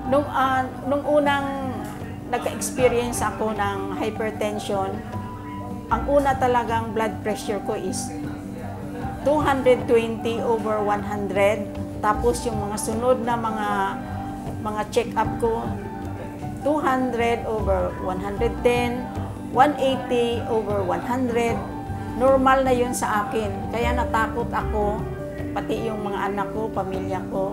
Nung unang nagka-experience ako ng hypertension, ang una talagang blood pressure ko is 220/100. Tapos yung mga sunod na mga check-up ko, 200/110, 180/100. Normal na yun sa akin. Kaya natakot ako, pati yung mga anak ko, pamilya ko.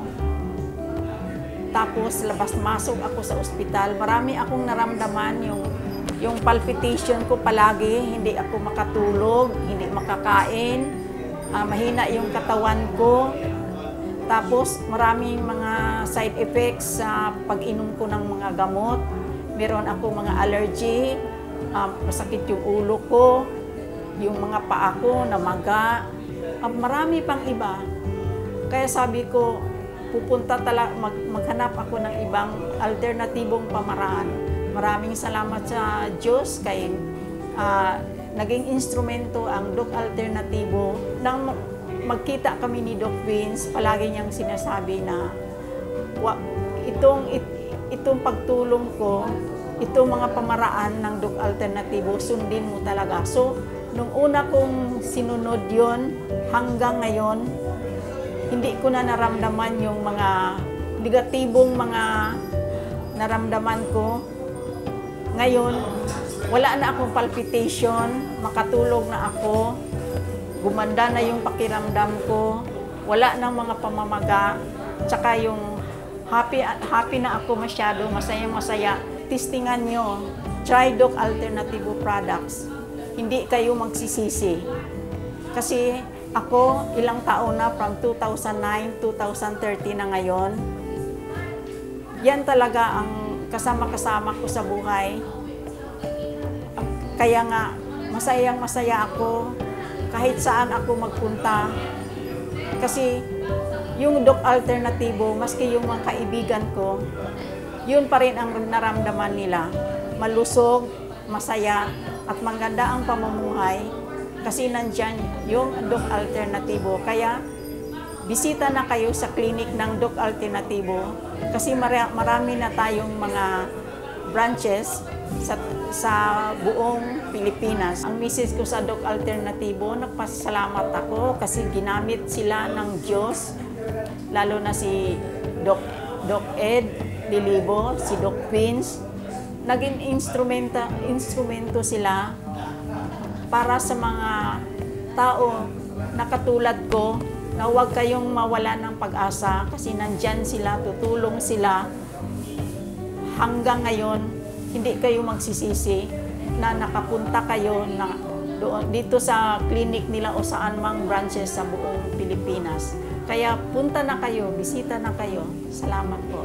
Tapos labas-masok ako sa ospital. Marami akong naramdaman yung palpitation ko palagi. Hindi ako makatulog, hindi makakain. Mahina yung katawan ko. Tapos maraming mga side effects sa pag-inom ko ng mga gamot. Meron ako mga allergy, masakit yung ulo ko, yung mga paa ko namaga. Marami pang iba. Kaya sabi ko, maghanap ako ng ibang alternatibong pamaraan. Maraming salamat sa Diyos kay naging instrumento ang Doc Alternatibo. Nang magkita kami ni Doc Vince, palagi niyang sinasabi na itong pagtulong ko, itong mga pamaraan ng Doc Alternatibo, sundin mo talaga. So, nung una kong sinunod yon hanggang ngayon, hindi ko na naramdaman yung mga negatibong mga naramdaman ko. Ngayon, wala na akong palpitation, makatulog na ako, gumanda na yung pakiramdam ko, wala nang mga pamamaga, tsaka yung happy na ako masyado, masayang-masaya. Testingan nyo, try Doc Alternatibo products. Hindi kayo magsisisi. Kasi ako, ilang taon na, from 2009, 2013 na ngayon. Yan talaga ang kasama-kasama ko sa buhay. Kaya nga, masayang-masaya ako kahit saan ako magpunta. Kasi yung Doc Alternatibo, maski yung mga kaibigan ko, yun pa rin ang naramdaman nila. Malusog, masaya, at maganda ang pamumuhay. Kasi nandyan yung Doc Alternatibo. Kaya, bisita na kayo sa clinic ng Doc Alternatibo. Kasi marami na tayong mga branches sa buong Pilipinas. Ang message ko sa Doc Alternatibo, nagpasalamat ako kasi ginamit sila ng Diyos. Lalo na si Doc Ed Lilibo, si Doc Vince. Naging instrumento sila para sa mga tao na katulad ko na huwag kayong mawala ng pag-asa kasi nandyan sila, tutulong sila. Hanggang ngayon, hindi kayo magsisisi na nakapunta kayo dito sa clinic nila o saan mang branches sa buong Pilipinas. Kaya punta na kayo, bisita na kayo. Salamat po.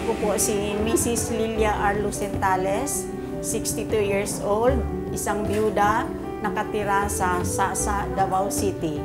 Ako po si Mrs. Lilia Arlo Centales, 62 years old, isang byuda, nakatira sa Sasa, Davao City.